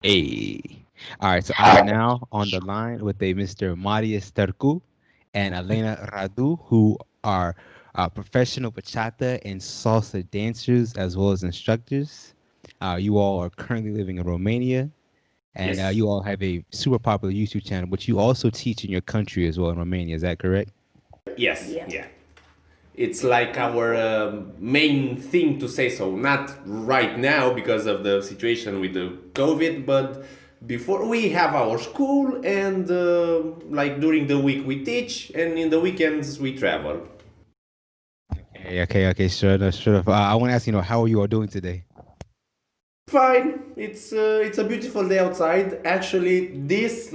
Hey. All right, so I am now on the line with a Mr. Marius and Elena Radu, who are professional bachata and salsa dancers as well as instructors. You all are currently living in Romania, and Yes. you all have a super popular YouTube channel, but you also teach in your country as well in Romania. Is that correct? Yes. Yeah. Yeah. It's like our main thing to say so. Not right now because of the situation with the COVID, but before we have our school and like during the week we teach and in the weekends we travel. Okay, sure enough, sure enough. I want to ask, how are you all doing today? Fine. It's a beautiful day outside. Actually, this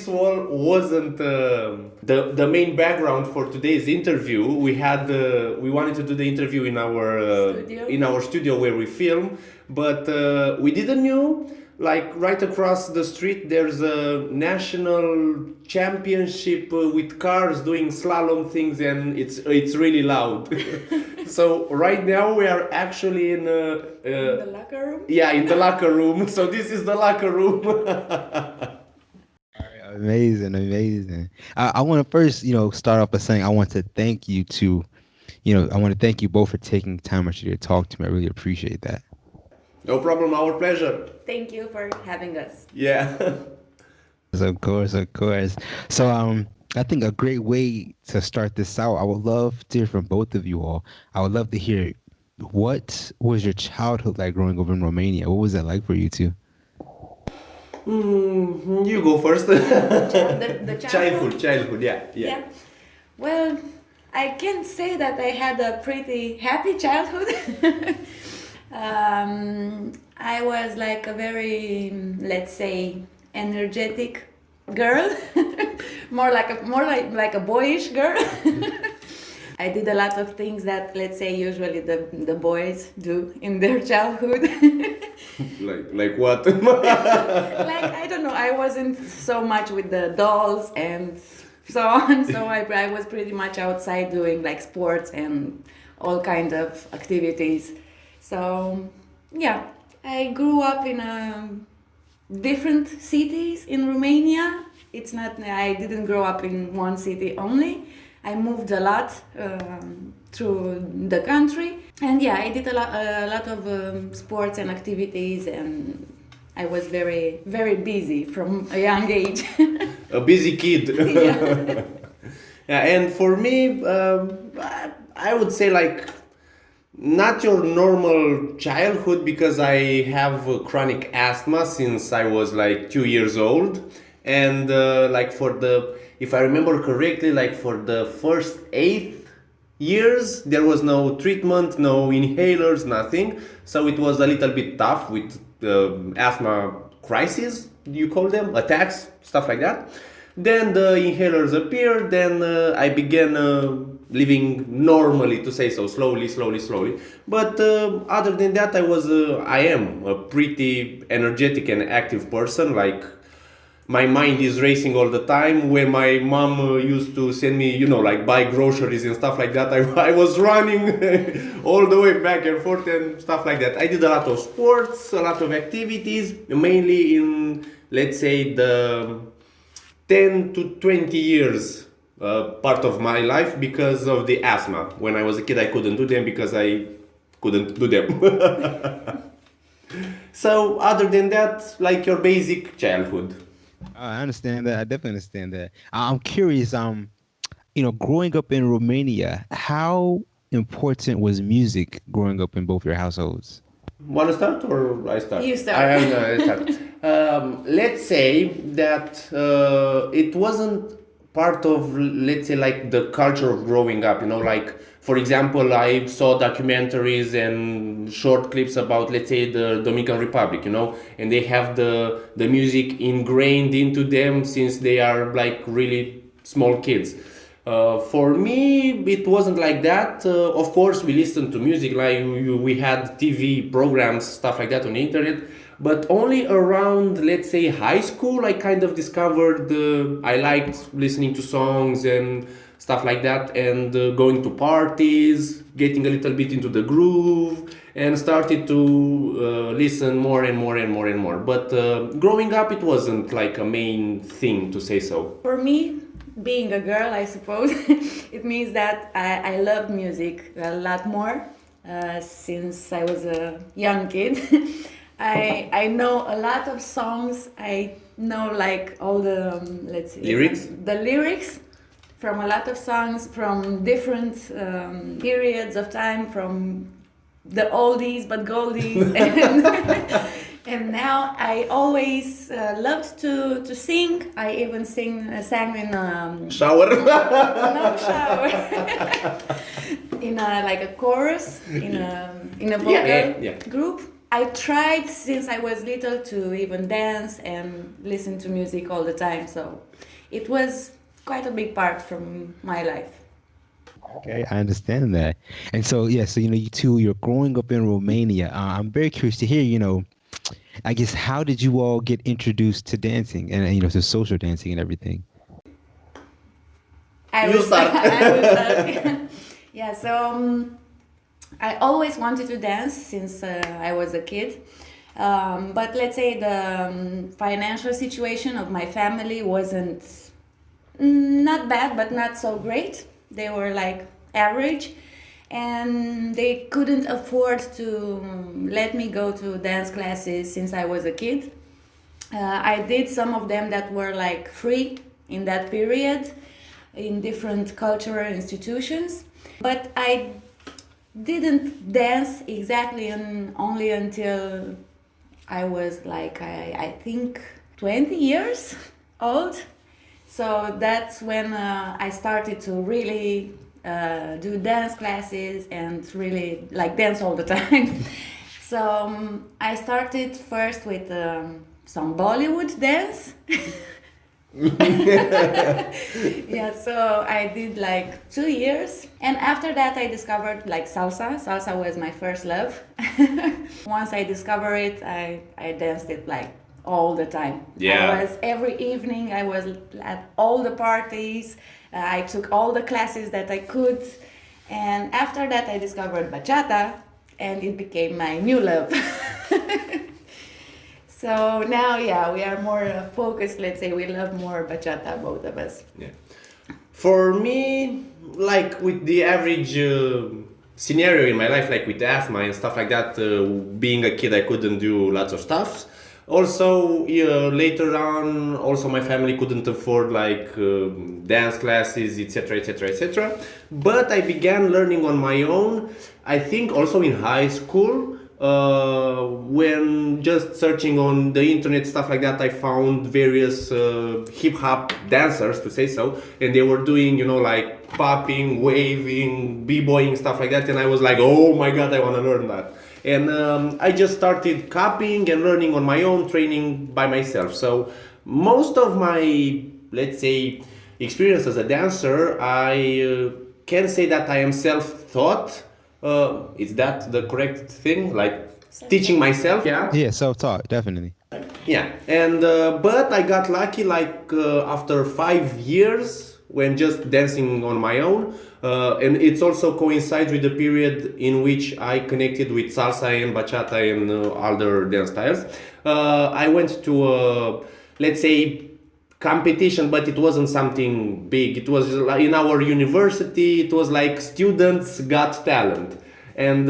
wall wasn't the main background for today's interview. We wanted to do the interview Studio. in our studio where we film, but we didn't knew like right across the street there's a national championship with cars doing slalom things and it's really loud. So right now we are actually in In the locker room. yeah, in the locker room. So this is the locker room. Amazing, amazing. I want to first, start off by saying I want to thank you to, I want to thank you both for taking time out your day to talk to me. I really appreciate that. No problem, our pleasure. Thank you for having us. Yeah. Of course, of course. So, I think a great way to start this out, I would love to hear from both of you all. I would love to hear what was your childhood like growing up in Romania? What was that like for you two? You go first. The childhood, childhood. childhood, yeah, yeah. Yeah. Well, I can say that I had a pretty happy childhood. I was like a very, let's say, energetic girl, more like a boyish girl. I did a lot of things that, let's say, usually the boys do in their childhood. Like what? Like, I don't know, I wasn't so much with the dolls and so on. So I was pretty much outside doing like sports and all kind of activities. So yeah, I grew up in different cities in Romania. It's not, I didn't grow up in one city only. I moved a lot through the country, and yeah, I did a lot of sports and activities, and I was very, very busy from a young age. A busy kid. Yeah. Yeah, and for me, I would say like not your normal childhood because I have chronic asthma since I was like 2 years old, and like for the if I remember correctly, like for the first 8 years there was no treatment, no inhalers, nothing. So it was a little bit tough with asthma crises, you call them attacks, stuff like that. Then the inhalers appeared. Then I began living normally, to say so, slowly, slowly, slowly. But other than that, I am a pretty energetic and active person. Like my mind is racing all the time. When my mom used to send me, like buy groceries and stuff like that, I was running all the way back and forth and stuff like that. I did a lot of sports, a lot of activities, mainly in, let's say, the 10 to 20 years part of my life because of the asthma. When I was a kid, I couldn't do them because I couldn't do them. So, other than that, like your basic childhood. I understand that. I definitely understand that. I'm curious, growing up in Romania, how important was music growing up in both your households? Want to start or I start? You start. I start. Let's say that it wasn't part of, let's say, like the culture of growing up. Like for example, I saw documentaries and short clips about, let's say, the Dominican Republic. And they have the music ingrained into them since they are like really small kids. For me, it wasn't like that. Of course, we listened to music, like we had TV programs, stuff like that on the internet. But only around, let's say, high school, I kind of discovered I liked listening to songs and stuff like that, and going to parties, getting a little bit into the groove, and started to listen more and more and more and more. But growing up, it wasn't like a main thing, to say so. For me, being a girl, I suppose, it means that I love music a lot more since I was a young kid. I know a lot of songs. I know like all the let's see, Lyrics? the lyrics from a lot of songs from different periods of time, from the oldies but goldies, and now I always loved to sing. I even sang in Shower? no shower in a like a chorus in a vocal yeah. group. I tried since I was little to even dance and listen to music all the time, so it was quite a big part from my life. Okay, I understand that. And so, yeah, so, you two, you're growing up in Romania. I'm very curious to hear, I guess, how did you all get introduced to dancing and, to social dancing and everything? You start. I will start. Yeah, so I always wanted to dance since I was a kid. But let's say the financial situation of my family wasn't not bad, but not so great. They were like average, and they couldn't afford to let me go to dance classes since I was a kid. I did some of them that were like free in that period in different cultural institutions, but I didn't dance exactly only until I was like I think 20 years old. So that's when I started to really do dance classes and really like dance all the time. So I started first with some Bollywood dance. Yeah, so I did like 2 years, and after that I discovered like salsa. Salsa was my first love. Once I discovered it, I danced it like all the time. Yeah. I was every evening, I was at all the parties. I took all the classes that I could, and after that I discovered bachata, and it became my new love. So now, yeah, we are more focused. Let's say we love more bachata, both of us. Yeah. For me, like with the average scenario in my life, like with asthma and stuff like that, being a kid, I couldn't do lots of stuff. Also, later on, also my family couldn't afford like dance classes, etc., etc., etc. But I began learning on my own. I think also in high school. When just searching on the internet, stuff like that, I found various hip hop dancers, to say so, and they were doing, like popping, waving, b-boying, stuff like that, and I was like, oh my god, I want to learn that. And I just started copying and learning on my own, training by myself. So most of my, let's say, experience as a dancer, I can say that I am self-taught. Is that the correct thing? Like teaching myself? Yeah. Yeah, self-taught, definitely. Yeah, and but I got lucky like after 5 years when just dancing on my own, and it's also coincides with the period in which I connected with salsa and bachata and other dance styles. I went to let's say competition, but it wasn't something big. It was like in our university. It was like Students Got Talent, and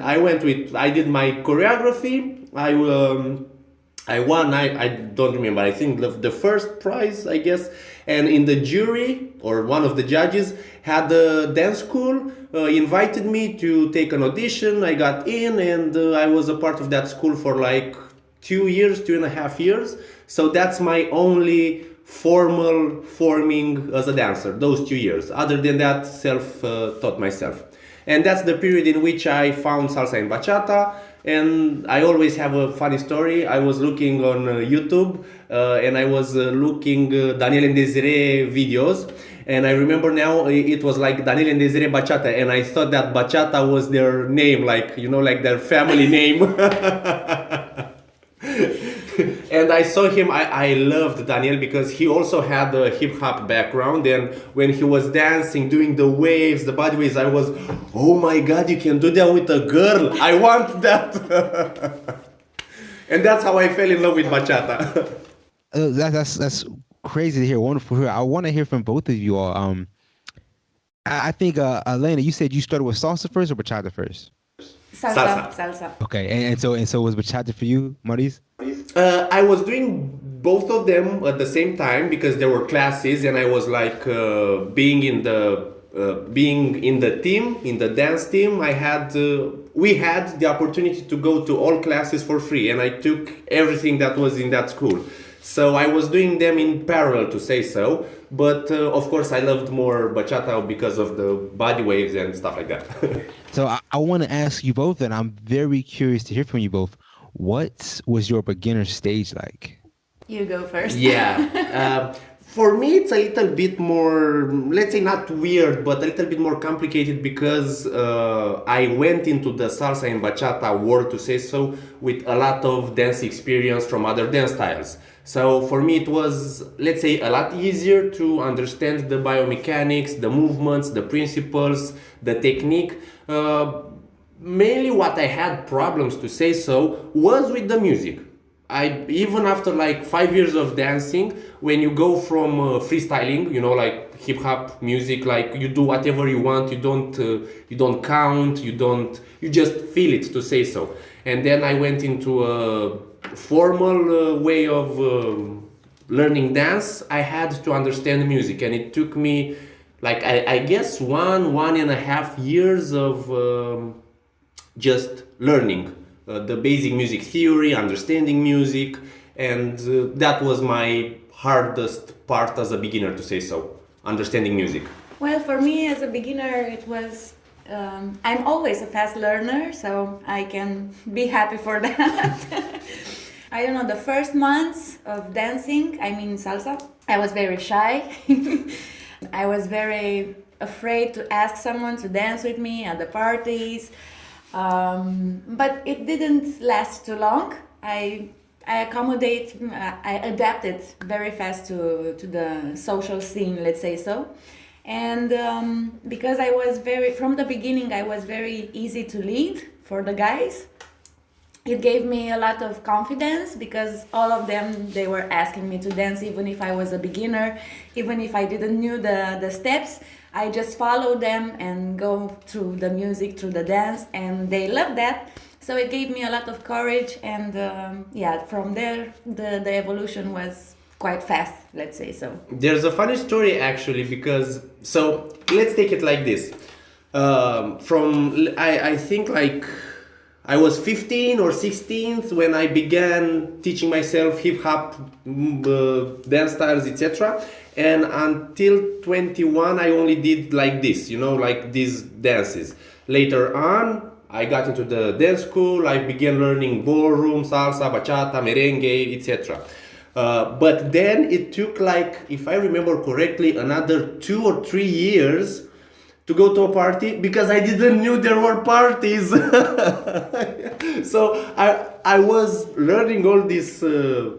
I did my choreography. I won. I don't remember. I think the first prize, I guess. And in the jury, or one of the judges had a dance school, invited me to take an audition. I got in, and I was a part of that school for like 2.5 years. So that's my only formal forming as a dancer, those 2 years. Other than that, self-taught myself. And that's the period in which I found salsa and bachata. And I always have a funny story. I was looking on YouTube and I was looking Daniel and Desiree videos. And I remember now it was like Daniel and Desiree Bachata. And I thought that Bachata was their name, like, like their family name. And I saw him, I loved Daniel because he also had a hip hop background. And when he was dancing, doing the waves, the body waves, I was, oh my God, you can do that with a girl. I want that. And that's how I fell in love with bachata. That's crazy to hear. Wonderful to hear. I want to hear from both of you all. I think Elena, you said you started with salsa first or bachata first? Salsa, Salsa. salsa. Okay, and so was bachata for you, Maurice? I was doing both of them at the same time because there were classes, and I was like being in the team, in the dance team. We had the opportunity to go to all classes for free, and I took everything that was in that school. So I was doing them in parallel, to say so. But of course, I loved more bachata because of the body waves and stuff like that. So I want to ask you both, and I'm very curious to hear from you both. What was your beginner stage like? You go first. Yeah. For me, it's a little bit more, let's say not weird, but a little bit more complicated because I went into the salsa and bachata world, to say so, with a lot of dance experience from other dance styles. So for me, it was, let's say, a lot easier to understand the biomechanics, the movements, the principles, the technique. Mainly what I had problems, to say so, was with the music. I even after like 5 years of dancing, when you go from freestyling, like hip hop music, like you do whatever you want, you don't count, you just feel it, to say so. And then I went into a formal way of learning dance. I had to understand music, and it took me like I guess 1.5 years of just learning the basic music theory, understanding music, and that was my hardest part as a beginner, to say so, understanding music. Well, for me as a beginner, it was. I'm always a fast learner, so I can be happy for that. I don't know, the first months of dancing, I mean salsa, I was very shy. I was very afraid to ask someone to dance with me at the parties. But it didn't last too long. I adapted very fast to the social scene, let's say so. And because from the beginning, I was very easy to lead for the guys. It gave me a lot of confidence because all of them, they were asking me to dance even if I was a beginner, even if I didn't knew the steps. I just follow them and go through the music, through the dance, and they loved that. So it gave me a lot of courage, and from there, the evolution was quite fast, let's say so. There's a funny story actually, because so let's take it like this. I think like I was 15 or 16 when I began teaching myself hip hop, dance styles, etc. And until 21, I only did like this, like these dances. Later on, I got into the dance school. I began learning ballroom, salsa, bachata, merengue, etc. But then it took like, if I remember correctly, another 2 or 3 years to go to a party because I didn't knew there were parties. So I was learning all these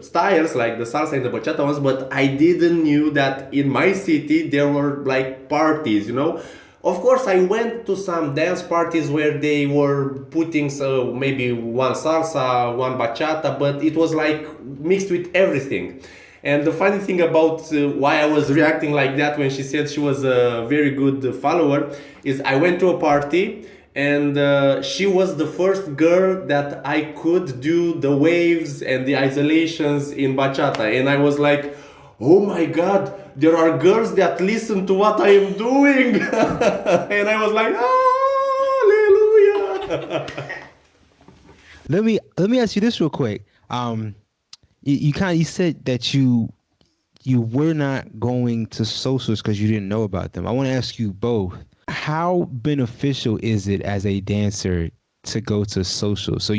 styles like the salsa and the bachata ones, but I didn't knew that in my city there were like parties. Of course, I went to some dance parties where they were putting maybe one salsa, one bachata, but it was like mixed with everything. And the funny thing about why I was reacting like that when she said she was a very good follower is I went to a party and she was the first girl that I could do the waves and the isolations in bachata. And I was like, oh my God, there are girls that listen to what I am doing. And I was like, hallelujah. Let me ask you this real quick. You said that you were not going to socials because you didn't know about them. I want to ask you both, how beneficial is it as a dancer to go to socials? So,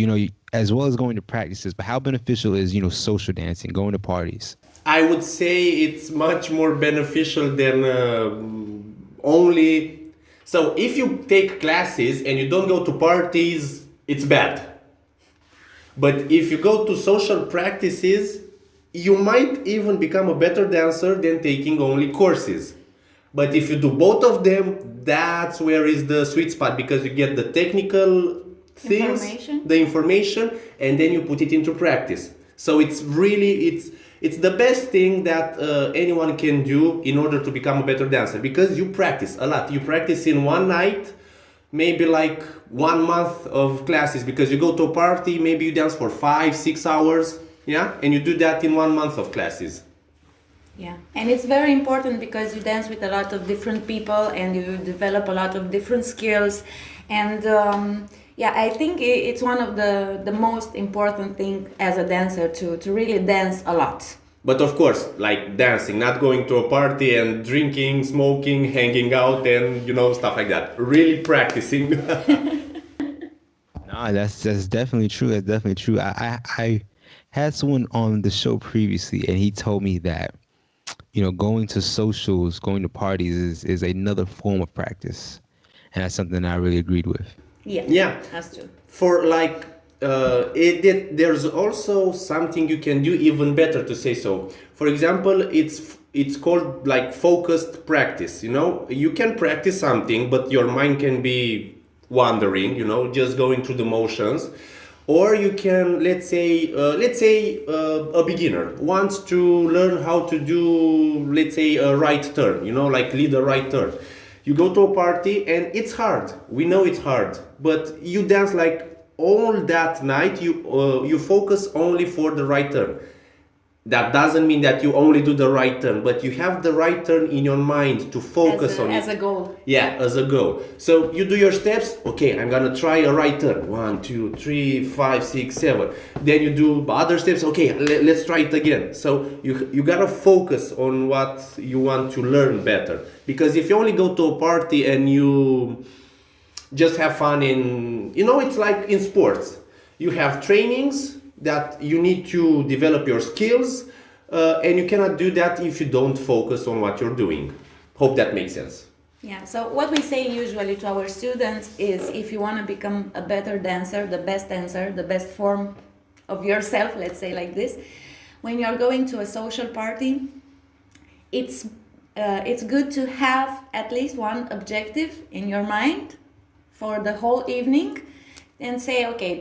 as well as going to practices, but how beneficial is, social dancing, going to parties? I would say it's much more beneficial than only. So if you take classes and you don't go to parties, it's bad. But if you go to social practices, you might even become a better dancer than taking only courses. But if you do both of them, that's where is the sweet spot, because you get the technical things, Information. the information, and then you put it into practice. So it's really it's the best thing that anyone can do in order to become a better dancer, because you practice a lot. You practice in one night, maybe like 1 month of classes, because you go to a party, maybe you dance for 5 6 hours, yeah, and you do that in 1 month of classes. Yeah, and it's very important because you dance with a lot of different people and you develop a lot of different skills. And yeah, I think it's one of the most important thing as a dancer to really dance a lot. But of course, like dancing, not going to a party and drinking, smoking, hanging out, and stuff like that. Really practicing. No, that's definitely true. That's definitely true. I had someone on the show previously, and he told me that going to socials, going to parties is another form of practice, and that's something I really agreed with. Yeah, Yeah. that's true. For like, there's also something you can do even better, to say so. For example, it's called like focused practice. You can practice something, but your mind can be wandering. Just going through the motions. Or you can, let's say a beginner wants to learn how to do, let's say, a right turn, like lead a right turn. You go to a party and it's hard. We know it's hard, but you dance like all that night. You focus only for the right turn. That doesn't mean that you only do the right turn, but you have the right turn in your mind to focus on it. As a goal. Yeah, as a goal. So you do your steps. Okay, I'm gonna try a right turn. 1, 2, 3, 5, 6, 7. Then you do other steps. Okay, let's try it again. So you gotta focus on what you want to learn better. Because if you only go to a party and you just have fun it's like in sports. You have trainings that you need to develop your skills, and you cannot do that if you don't focus on what you're doing. Hope that makes sense. Yeah, so what we say usually to our students is if you want to become a better dancer, the best form of yourself, let's say like this, when you're going to a social party, it's good to have at least one objective in your mind for the whole evening, and say, okay,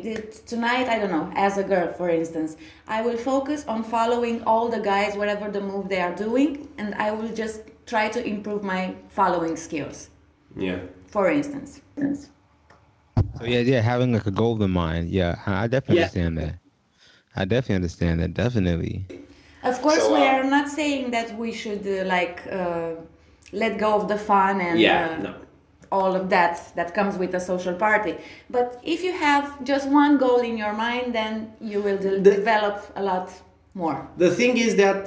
tonight, I don't know, as a girl, for instance, I will focus on following all the guys, whatever the move they are doing, and I will just try to improve my following skills, Yeah. for instance. So yeah, having like a goal in mind. Yeah, I definitely understand that. I definitely understand that. Definitely. Of course, we are not saying that we should let go of the fun and No. all of that comes with a social party. But if you have just one goal in your mind, then you will develop a lot more. The thing is that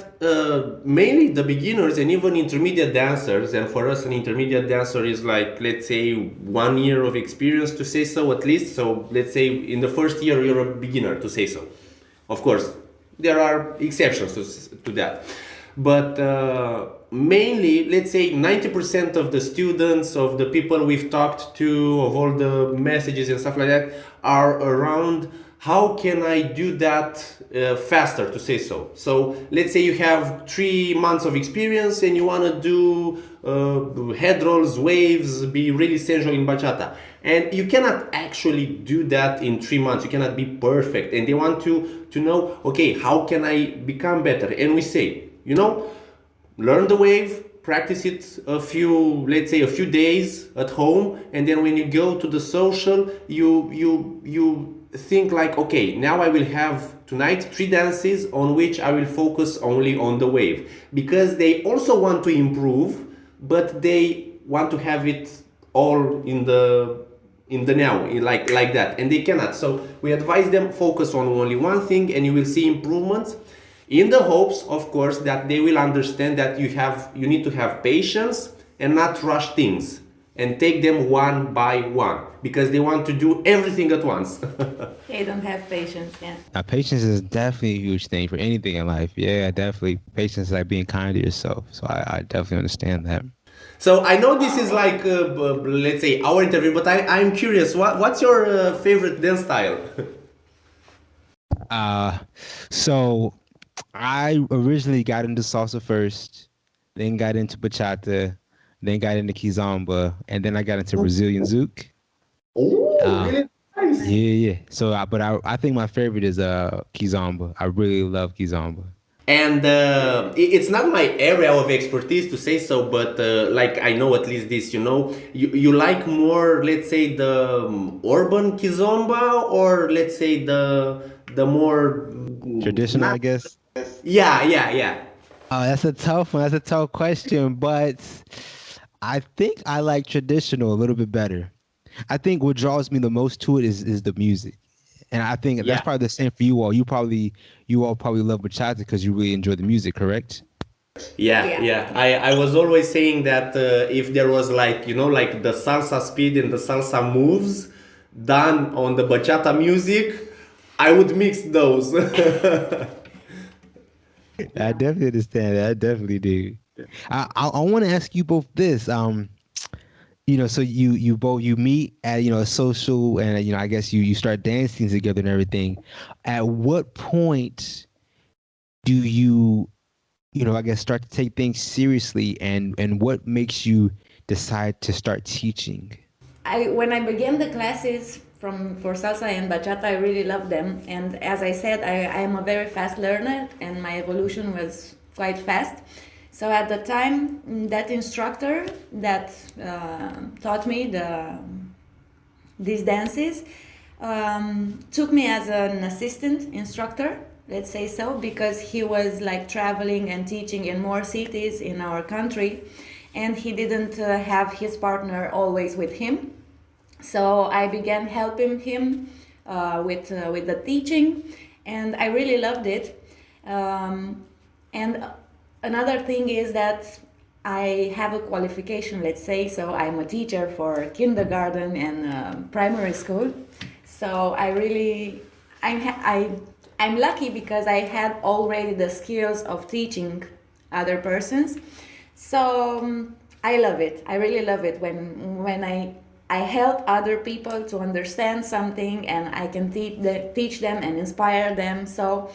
mainly the beginners and even intermediate dancers, and for us an intermediate dancer is like, let's say, 1 year of experience, to say so, at least. So let's say in the first year you're a beginner, to say so. Of course, there are exceptions to that. But mainly, let's say 90% of the students, of the people we've talked to, of all the messages and stuff like that, are around how can I do that faster, to say so. So let's say you have 3 months of experience and you want to do head rolls, waves, be really sensual in bachata. And you cannot actually do that in 3 months. You cannot be perfect. And they want to know, okay, how can I become better? And we say, learn the wave, practice it a few days at home, and then when you go to the social, you think like, okay, now I will have tonight 3 dances on which I will focus only on the wave, because they also want to improve, but they want to have it all in the now, like that, and they cannot. So we advise them, focus on only one thing and you will see improvements, in the hopes, of course, that they will understand that you need to have patience and not rush things and take them one by one, because they want to do everything at once. They don't have patience, yeah. Now, patience is definitely a huge thing for anything in life. Yeah, definitely. Patience is like being kind to yourself. So I definitely understand that. So I know this is like, let's say, our interview, but I'm curious, what's your favorite dance style? So I originally got into salsa first, then got into bachata, then got into kizomba, and then I got into Brazilian zouk. Oh, Uh, really yeah, nice. yeah. So, I think my favorite is kizomba. I really love kizomba. And it's not my area of expertise to say so, but like I know at least this, you like more, let's say, the urban kizomba, or let's say the more Traditional, not. I guess. Yeah, yeah, yeah. That's a tough one. That's a tough question, but I think I like traditional a little bit better. I think what draws me the most to it is the music, and I think that's Yeah. probably the same for you all. You all probably love bachata because you really enjoy the music, correct? Yeah, Yeah. yeah. I was always saying that if there was like, like the salsa speed and the salsa moves done on the bachata music, I would mix those. I Yeah. definitely understand that. I definitely do. I want to ask you both this. So you both you meet at a social, and I guess you start dancing together and everything. At what point do I guess start to take things seriously, and what makes you decide to start teaching? When I began the classes for salsa and bachata, I really loved them. And as I said, I am a very fast learner, and my evolution was quite fast. So at the time, that instructor that taught me these dances took me as an assistant instructor, let's say so, because he was like traveling and teaching in more cities in our country, and he didn't have his partner always with him. So I began helping him with the teaching, and I really loved it. And another thing is that I have a qualification, let's say, so I'm a teacher for kindergarten and primary school. So I really, I'm lucky because I had already the skills of teaching other persons. So I love it. I really love it when I help other people to understand something, and I can teach them and inspire them. So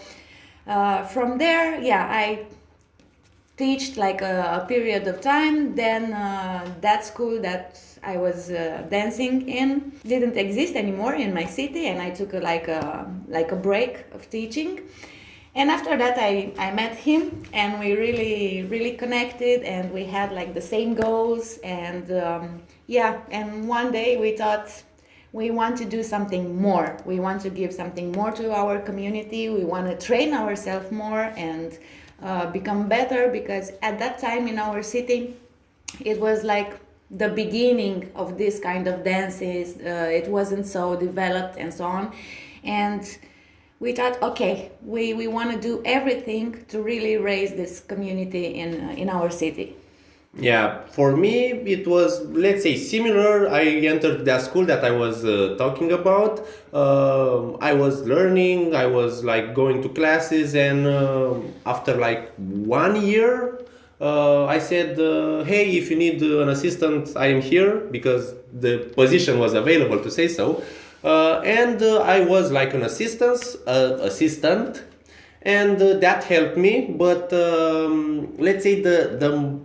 from there, yeah, I teached like a period of time. Then that school that I was dancing in didn't exist anymore in my city, and I took a break of teaching. And after that, I met him, and we really connected, and we had like the same goals. And yeah, and one day we thought we want to do something more. We want to give something more to our community. We want to train ourselves more and become better, because at that time in our city, it was like the beginning of this kind of dances. It wasn't so developed and so on. And we thought, okay, we want to do everything to really raise this community in our city. Yeah, for me it was, let's say, similar. I entered that school that I was talking about. I was learning, I was like going to classes, and after like 1 year, I said, "Hey, if you need an assistant, I am here," because the position was available to say so. And I was like an assistant, and that helped me. But let's say the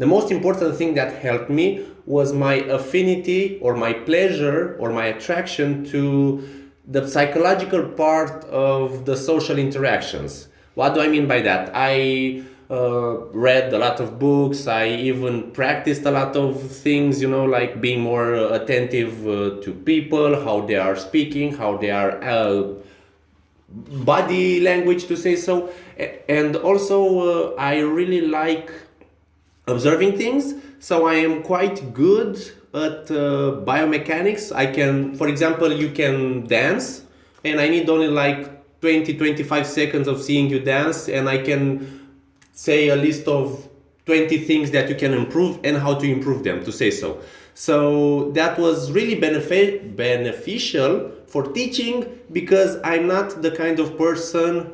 most important thing that helped me was my affinity, or my pleasure, or my attraction to the psychological part of the social interactions. What do I mean by that? I read a lot of books. I even practiced a lot of things, like being more attentive to people, how they are speaking, how they are body language, to say so. And also, I really like observing things. So I am quite good at biomechanics. I can, for example, you can dance, and I need only like 20-25 seconds of seeing you dance, and I can say a list of 20 things that you can improve and how to improve them, to say so. So that was really beneficial for teaching, because I'm not the kind of person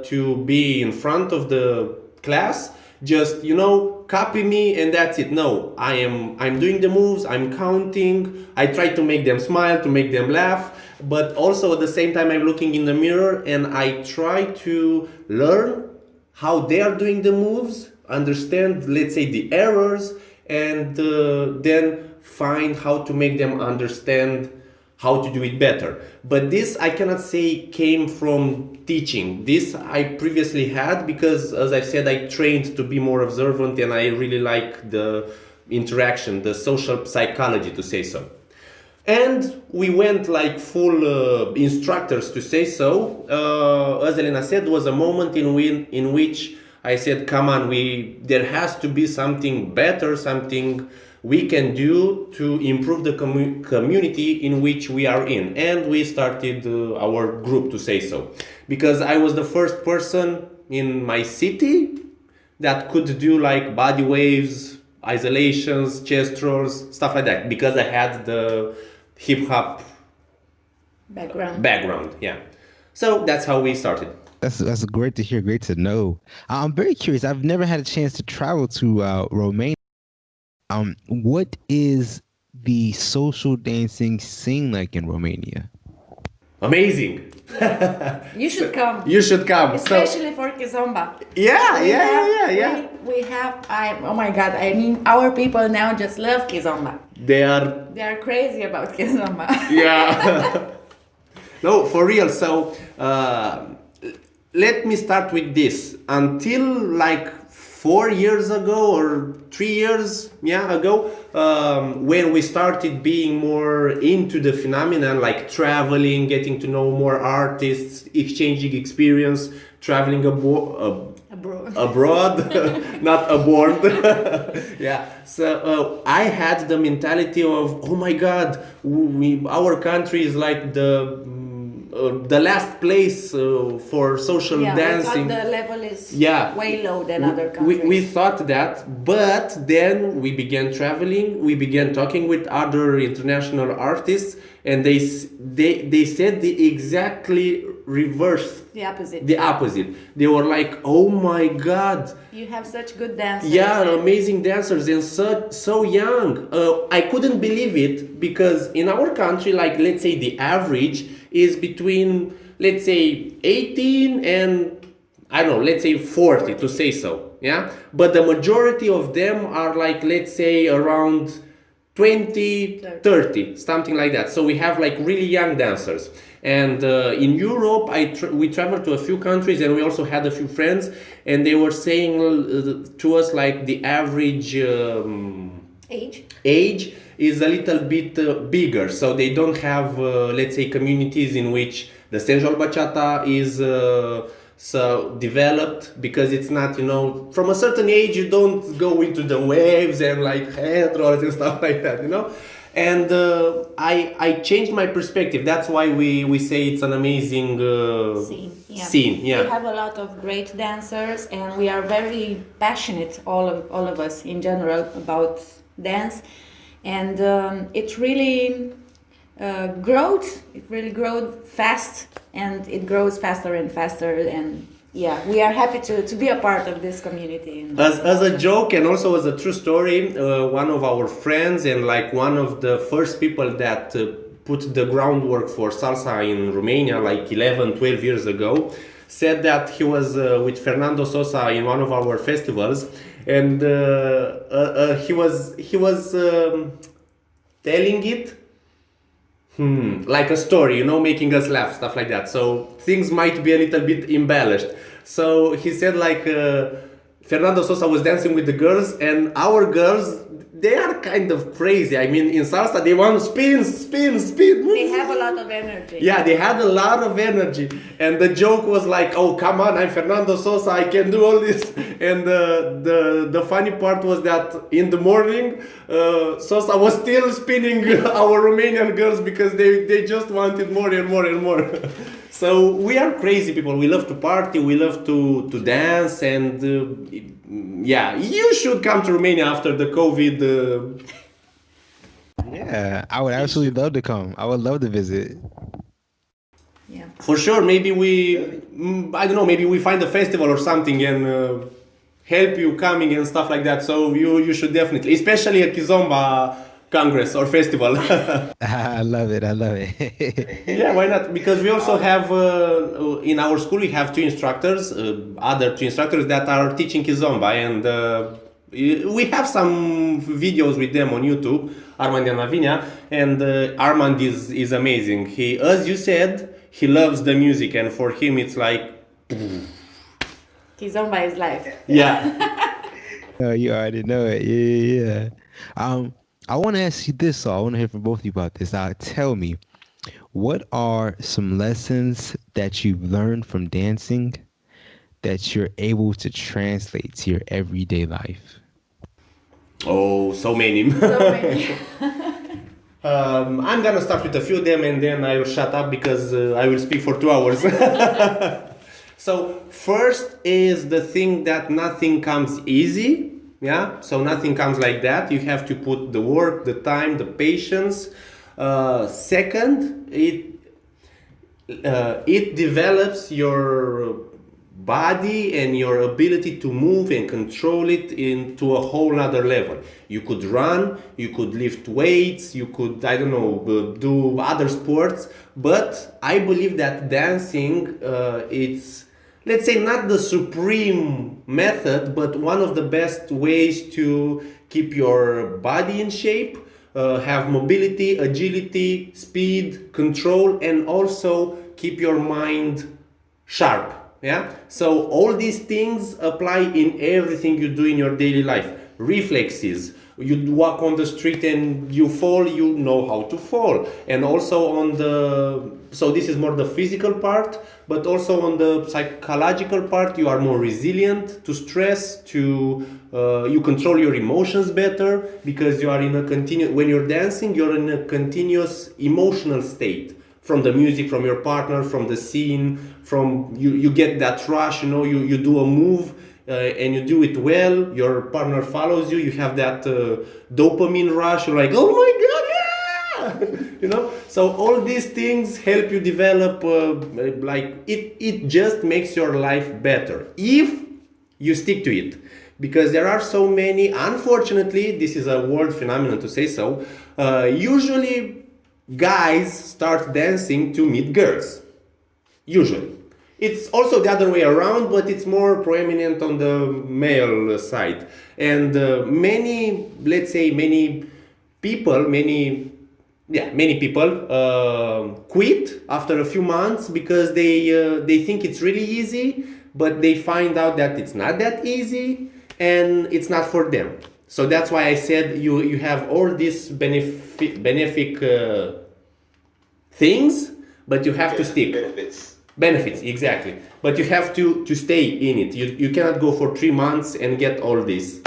to be in front of the class just, copy me and that's it. No, I'm doing the moves, I'm counting, I try to make them smile, to make them laugh, but also at the same time I'm looking in the mirror and I try to learn how they are doing the moves, understand, let's say, the errors, and then find how to make them understand how to do it better. But this I cannot say came from teaching. This I previously had because, as I said, I trained to be more observant and I really like the interaction, the social psychology, to say so. And we went like full instructors, to say so. As Elena said, was a moment in which I said, come on, there has to be something better, something we can do to improve the community in which we are in. And we started our group, to say so. Because I was the first person in my city that could do like body waves, isolations, gestures, stuff like that. Because I had the hip hop background, yeah. So that's how we started. That's great to hear. Great to know. I'm very curious. I've never had a chance to travel to Romania. What is the social dancing scene like in Romania? Amazing. You should come. You should come. Especially for Kizomba. Yeah. We have, oh my God, I mean, our people now just love Kizomba. They are crazy about Kizomba. Yeah. No, for real. So, let me start with this. Until like 4 years ago or 3 years ago, when we started being more into the phenomenon, like traveling, getting to know more artists, exchanging experience, traveling abroad, not aboard. Yeah. So I had the mentality of, oh my God, our country is like the last place for social dancing. We thought the level is way low than other countries. We thought that, but then we began traveling, we began talking with other international artists, and they said the exactly reverse. The opposite. The opposite. They were like, oh my God. You have such good dancers. Yeah, amazing dancers and so young. I couldn't believe it because in our country, like let's say the average is between, let's say, 18 and, I don't know, let's say 40, to say so, yeah? But the majority of them are like, let's say, around 20, 30, something like that. So we have like really young dancers. And in Europe, we traveled to a few countries and we also had a few friends and they were saying to us like the average age is a little bit bigger, so they don't have, let's say, communities in which the sensual bachata is so developed, because it's not, from a certain age you don't go into the waves and like head rolls and stuff like that, And I changed my perspective. That's why we say it's an amazing scene. Yeah. We have a lot of great dancers, and we are very passionate, all of us in general, about dance. And it really grows. It really grows fast, and it grows faster and faster. And yeah, we are happy to be a part of this community. As a joke and also as a true story, one of our friends and like one of the first people that put the groundwork for salsa in Romania like 11, 12 years ago said that he was with Fernando Sosa in one of our festivals, and he was telling it like a story, making us laugh, stuff like that. So things might be a little bit embellished. So he said like Fernando Sosa was dancing with the girls, and our girls, they are kind of crazy. I mean, in salsa, they want to spin. They have a lot of energy. Yeah, they had a lot of energy. And the joke was like, oh, come on, I'm Fernando Sosa, I can do all this. And the funny part was that in the morning, Sosa was still spinning our Romanian girls because they just wanted more and more and more. So we are crazy people. We love to party, we love to dance, and yeah, you should come to Romania after the COVID. Yeah, I would absolutely love to come. I would love to visit. Yeah. For sure, maybe I don't know, maybe we find a festival or something and help you coming and stuff like that. So you should definitely, especially a Kizomba Congress or festival. I love it. I love it. Yeah, why not? Because we also have in our school we have two instructors, other two instructors that are teaching Kizomba, and we have some videos with them on YouTube, Armand and Lavinia, and Armand is amazing. He, as you said, he loves the music, and for him it's like, Kizomba is life. yeah. Oh, you already know it. Yeah, yeah. I want to ask you this, so I want to hear from both of you about this. Tell me, what are some lessons that you've learned from dancing that you're able to translate to your everyday life? Oh, so many. So many. I'm gonna start with a few of them and then I will shut up because I will speak for 2 hours. So first is the thing that nothing comes easy. Yeah, so nothing comes like that. You have to put the work, the time, the patience. Second, it develops your body and your ability to move and control it into a whole other level. You could run, you could lift weights, you could, I don't know, do other sports, but I believe that dancing, it's, let's say, not the supreme method, but one of the best ways to keep your body in shape, have mobility, agility, speed, control, and also keep your mind sharp. Yeah, so all these things apply in everything you do in your daily life. Reflexes, you walk on the street and you fall, you know how to fall. And also on the, so this is more the physical part, but also on the psychological part, you are more resilient to stress, to you control your emotions better, because you are in a continuous, when you're dancing, you're in a continuous emotional state, from the music, from your partner, from the scene, from you get that rush, you do a move, and you do it well, your partner follows you, you have that dopamine rush, you're like, oh my god, yeah. So all these things help you develop, like it just makes your life better if you stick to it, because there are so many, unfortunately, this is a world phenomenon to say so, usually guys start dancing to meet girls. Usually. It's also the other way around, but it's more prominent on the male side. And many, let's say, many people quit after a few months because they think it's really easy, but they find out that it's not that easy and it's not for them. So that's why I said you have all these benefic things, but you have to stick. Benefits, exactly. But you have to stay in it. You cannot go for 3 months and get all this.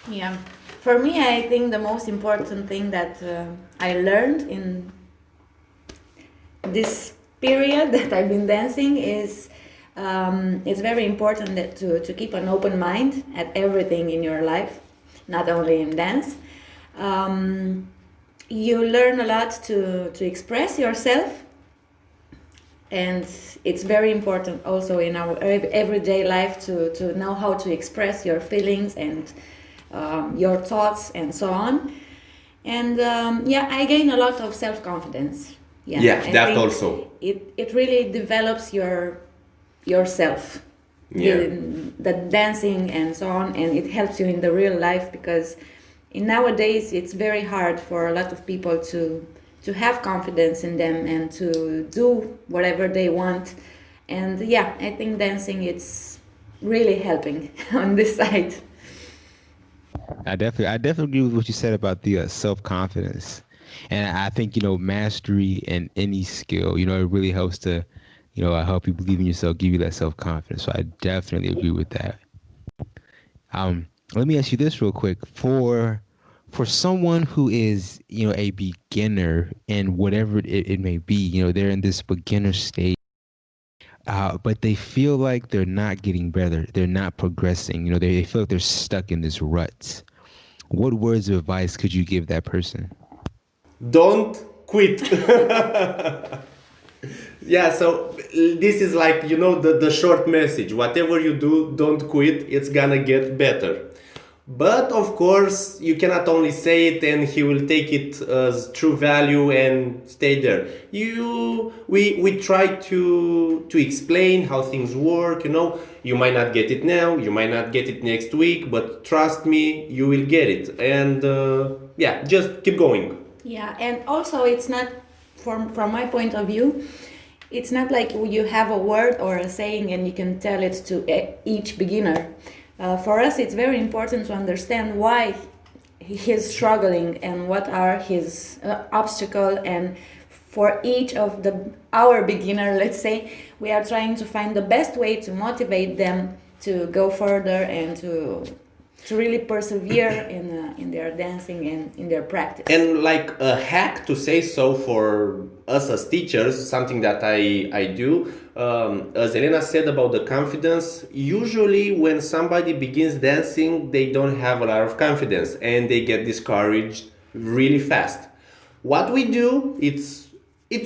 Yeah. For me, I think the most important thing that I learned in this period that I've been dancing is it's very important that to keep an open mind at everything in your life, not only in dance. You learn a lot to express yourself, and it's very important also in our everyday life to know how to express your feelings and your thoughts and so on. And I gain a lot of self-confidence. Yeah, I that think also. It really develops yourself. Yeah. The dancing and so on, and it helps you in the real life, because nowadays it's very hard for a lot of people to have confidence in them and to do whatever they want. And I think dancing, it's really helping on this side. I definitely agree with what you said about the self-confidence, and I think mastery in any skill, it really helps to, help you believe in yourself, give you that self-confidence. So I definitely agree with that. Let me ask you this real quick: for someone who is a beginner in whatever it may be, they're in this beginner stage, but they feel like they're not getting better, they're not progressing, they feel like they're stuck in this rut. What words of advice could you give that person? Don't quit. Yeah, so this is like, the short message. Whatever you do, don't quit. It's gonna get better. But of course, you cannot only say it and he will take it as true value and stay there. We try to explain how things work. You might not get it now, you might not get it next week, but trust me, you will get it. And yeah, just keep going. Yeah, and also it's not from my point of view. It's not like you have a word or a saying and you can tell it to each beginner. For us, it's very important to understand why he's struggling and what are his obstacles. And for each of our beginner, let's say, we are trying to find the best way to motivate them to go further and to really persevere in their dancing and in their practice. And like a hack to say so for us as teachers, something that I do, as Elena said about the confidence, usually when somebody begins dancing, they don't have a lot of confidence and they get discouraged really fast. What we do, it's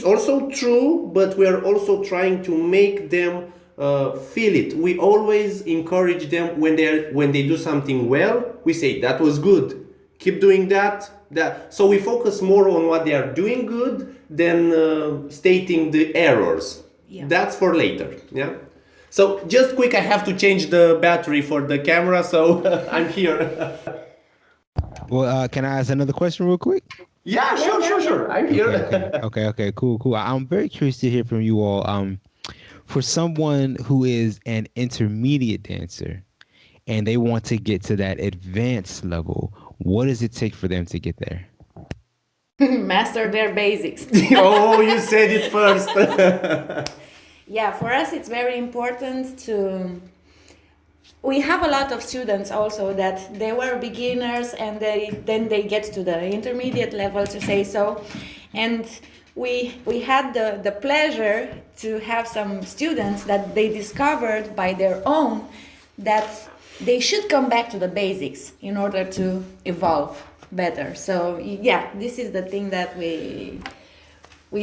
also true, but we are also trying to make them feel it. We always encourage them when they do something well. We say that was good. Keep doing that. So we focus more on what they are doing good than stating the errors. Yeah. That's for later. Yeah. So just quick, I have to change the battery for the camera, so I'm here. Well, can I ask another question real quick? Yeah, sure. I'm here. Okay, cool. I'm very curious to hear from you all. For someone who is an intermediate dancer and they want to get to that advanced level, what does it take for them to get there? Master their basics. Oh, you said it first. Yeah, for us it's very important to. We have a lot of students also that they were beginners and then they get to the intermediate level, to say so, and we had the pleasure to have some students that they discovered by their own that they should come back to the basics in order to evolve better. So yeah, this is the thing that we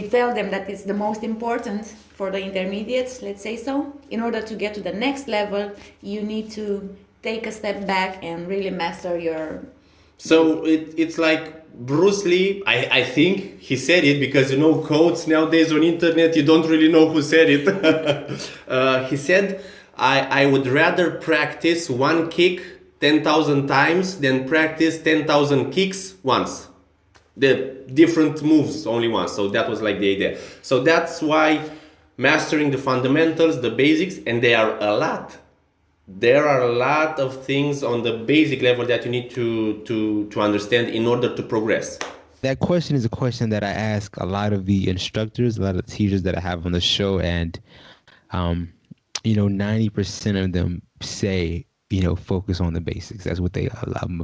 tell them that is the most important for the intermediates, let's say so. In order to get to the next level, you need to take a step back and really master your. So it's like Bruce Lee, I think he said it, because quotes nowadays on internet, you don't really know who said it. He said, I would rather practice one kick 10,000 times than practice 10,000 kicks once. The different moves only once. So that was like the idea. So that's why mastering the fundamentals, the basics, and there are a lot. There are a lot of things on the basic level that you need to understand in order to progress. That question is a question that I ask a lot of the instructors, a lot of teachers that I have on the show, and 90% of them say, focus on the basics. That's what a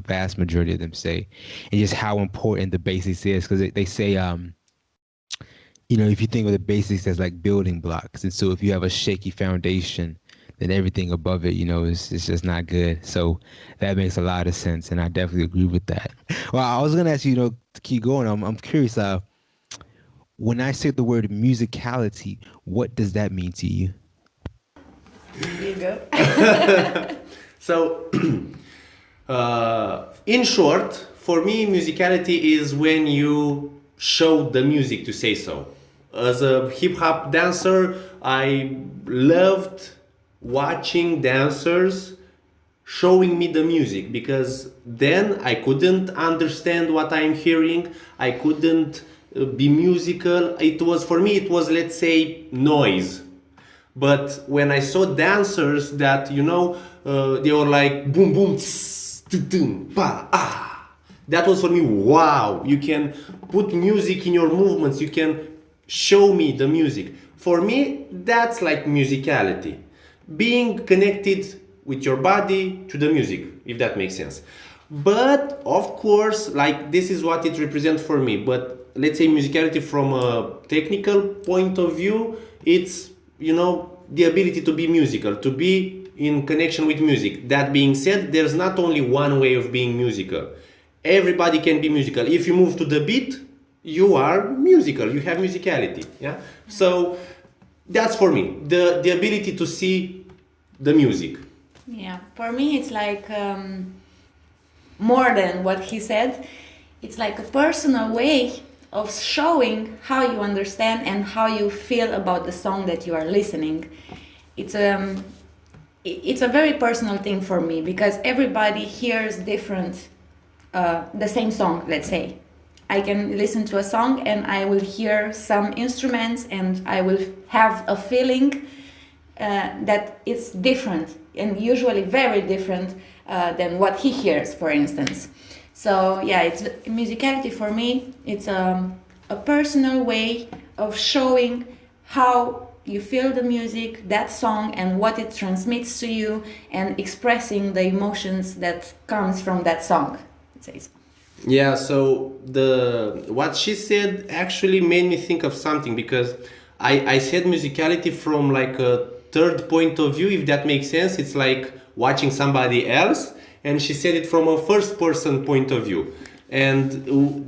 vast majority of them say, and just how important the basics is, because they say, if you think of the basics as like building blocks, and so if you have a shaky foundation, then everything above it, is just not good. So that makes a lot of sense, and I definitely agree with that. Well, I was gonna ask you, to keep going. I'm curious. When I say the word musicality, what does that mean to you? Here you go. So, in short, for me, musicality is when you show the music, to say so. As a hip hop dancer, I loved watching dancers showing me the music, because then I couldn't understand what I'm hearing. I couldn't be musical. For me, it was, let's say, noise. But when I saw dancers that, they were like boom, boom, tss, dum, ba, ah. That was for me, wow, you can put music in your movements, you can show me the music. For me, that's like musicality. Being connected with your body to the music, if that makes sense. But of course, like, this is what it represents for me. But let's say musicality from a technical point of view, it's, the ability to be musical, to be in connection with music. That being said, there's not only one way of being musical. Everybody can be musical. If you move to the beat, you are musical, you have musicality. Yeah. So that's for me the ability to see the music. Yeah, for me it's like more than what he said. It's like a personal way of showing how you understand and how you feel about the song that you are listening. It's it's a very personal thing for me because everybody hears different the same song, let's say. I can listen to a song and I will hear some instruments and I will have a feeling that it's different and usually very different than what he hears, for instance. So yeah, it's musicality for me. It's a personal way of showing how you feel the music, that song, and what it transmits to you, and expressing the emotions that comes from that song. Let's say so. Yeah, so the what she said actually made me think of something because I said musicality from like a third point of view, if that makes sense. It's like watching somebody else, and she said it from a first person point of view. And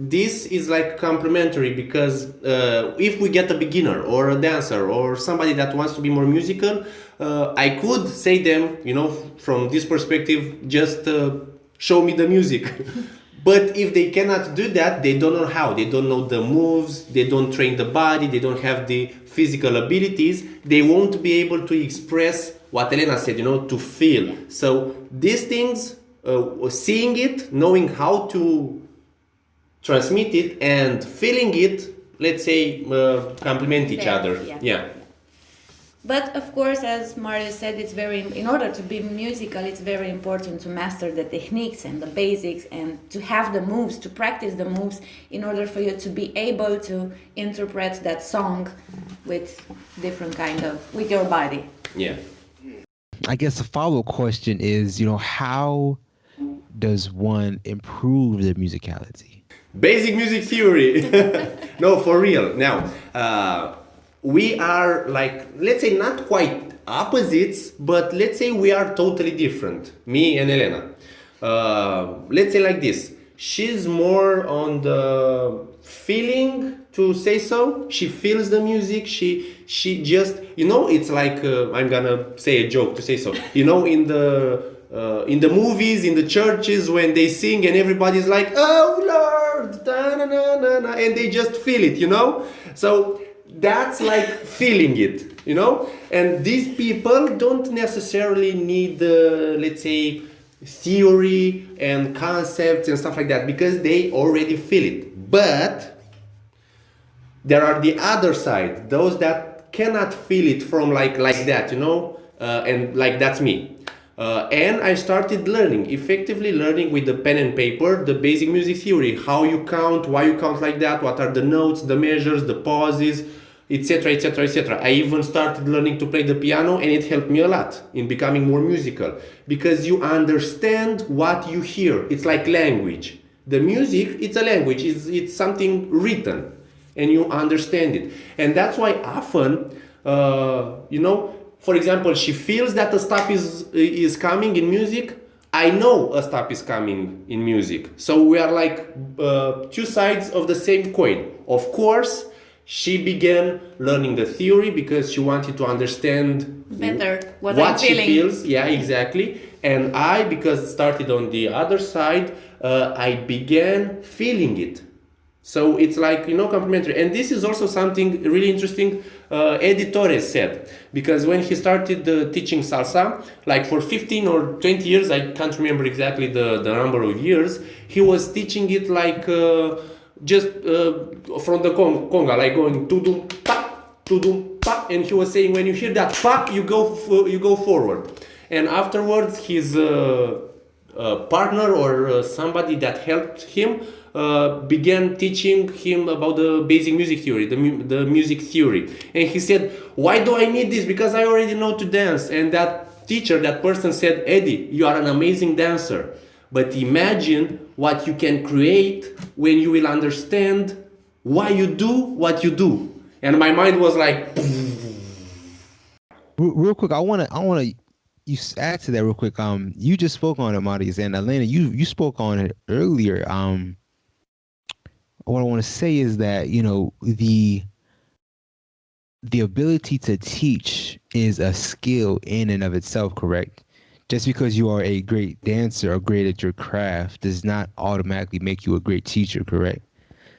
this is like complementary because if we get a beginner or a dancer or somebody that wants to be more musical, I could say them, you know, from this perspective, just show me the music. But if they cannot do that, they don't know how. They don't know the moves, they don't train the body, they don't have the physical abilities, they won't be able to express what Elena said, you know, to feel. So these things, seeing it, knowing how to transmit it, and feeling it, let's say, complement each other. Yeah. But of course, as Marius said, it's very in order to be musical, it's very important to master the techniques and the basics and to have the moves, to practice the moves in order for you to be able to interpret that song with different kind of with your body. Yeah. I guess the follow-up question is, how does one improve their musicality? Basic music theory. No, for real. Now, we are like, let's say, not quite opposites, but let's say we are totally different, me and Elena. Let's say like this. She's more on the feeling, to say so. She feels the music. She just, it's like, I'm gonna say a joke to say so. In the movies, in the churches, when they sing and everybody's like, oh Lord, da-na-na-na-na, and they just feel it, So that's like feeling it, And these people don't necessarily need, let's say, theory and concepts and stuff like that because they already feel it. But there are the other side, those that cannot feel it from like that, and like that's me. And I started effectively learning with the pen and paper, the basic music theory, how you count, why you count like that, what are the notes, the measures, the pauses, etc., etc., etc. I even started learning to play the piano, and it helped me a lot in becoming more musical because you understand what you hear. It's like language. The music, it's a language. It's something written, and you understand it. And that's why often, for example, she feels that a stop is coming in music. I know a stop is coming in music. So we are like two sides of the same coin. Of course, she began learning the theory because she wanted to understand better what I'm feeling. She feels. Yeah, exactly. And I, because it started on the other side, I began feeling it. So it's like, complementary. And this is also something really interesting Eddie Torres said. Because when he started teaching salsa, like for 15 or 20 years, I can't remember exactly the number of years, he was teaching it like just from the conga, like going tudum pa, and he was saying when you hear that pa, you go forward. And afterwards, his partner or somebody that helped him began teaching him about the basic music theory, the music theory. And he said, why do I need this? Because I already know to dance. And that teacher, that person said, Eddie, you are an amazing dancer. But imagine what you can create when you will understand why you do what you do. And my mind was like... Real quick, I wanna you add to that real quick. You just spoke on it, Marius, and Elena, you spoke on it earlier. what I want to say is that the ability to teach is a skill in and of itself, correct? Just because you are a great dancer or great at your craft does not automatically make you a great teacher, correct?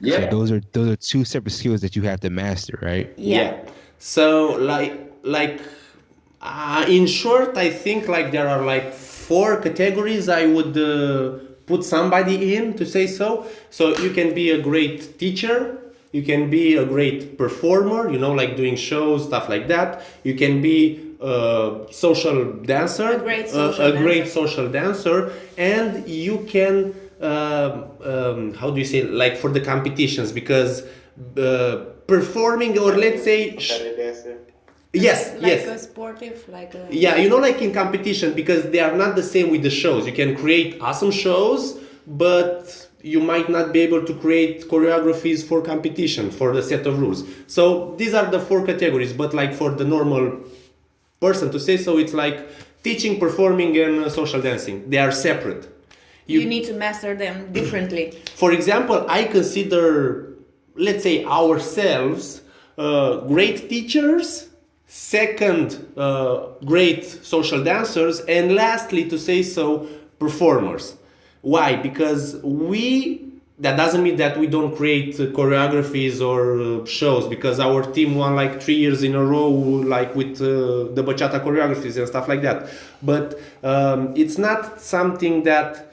So Yeah. those are two separate skills that you have to master, right? Yeah. Yeah. So in short, I think like there are like four categories I would put somebody in to say so. So you can be a great teacher, you can be a great performer, like doing shows, stuff like that. You can be a social dancer, A great social a great dancer. social dancer, and you can how do you say, like for the competitions, because performing, or let's say yes, Like yes, a sportive, like a. yeah, like in competition, because they are not the same with the shows. You can create awesome shows, but you might not be able to create choreographies for competition for the set of rules. So these are the four categories, but like for the normal person to say so, it's like teaching, performing, and social dancing. They are separate. You need to master them differently. For example, I consider, let's say, ourselves great teachers, second, great social dancers, and lastly, to say so, performers. Why? Because that doesn't mean that we don't create choreographies or shows, because our team won like 3 years in a row, like with the bachata choreographies and stuff like that. But it's not something that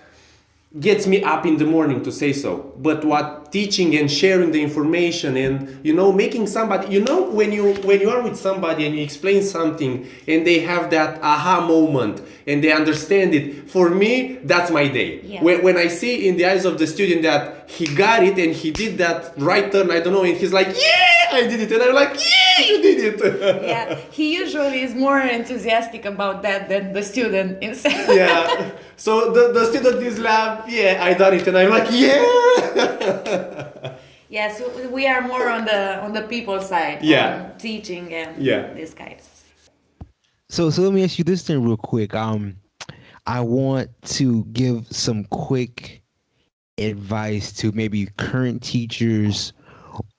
gets me up in the morning, to say so. But what teaching and sharing the information, and making somebody, when you are with somebody and you explain something and they have that aha moment and they understand it, for me that's my day. Yeah. When I see in the eyes of the student that he got it and he did that right turn, I don't know, and he's like, yeah, I did it, and I'm like, yeah, you did it. Yeah, he usually is more enthusiastic about that than the student himself. Yeah. So the student is like, yeah, I done it, and I'm like, yeah. Yeah, so we are more on the people side. Yeah. On teaching and Yeah. this kind. So let me ask you this then real quick. I want to give some quick advice to maybe current teachers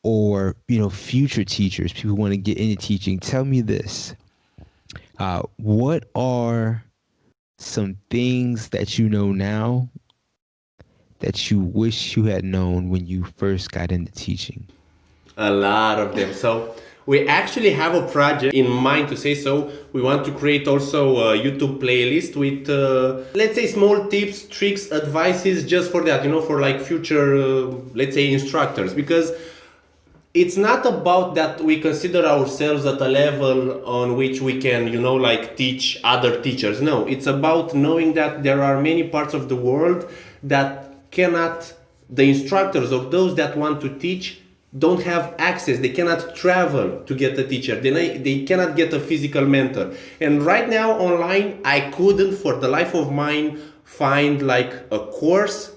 or future teachers, people who want to get into teaching. Tell me this. What are some things that you know now that you wish you had known when you first got into teaching? A lot of them. So we actually have a project in mind, to say so. We want to create also a YouTube playlist with, let's say, small tips, tricks, advices, just for that, for like future, let's say, instructors. Because it's not about that we consider ourselves at a level on which we can, like teach other teachers. No, it's about knowing that there are many parts of the world that cannot, the instructors of those that want to teach don't have access. They cannot travel to get a teacher. They cannot get a physical mentor. And right now online, I couldn't for the life of mine find like a course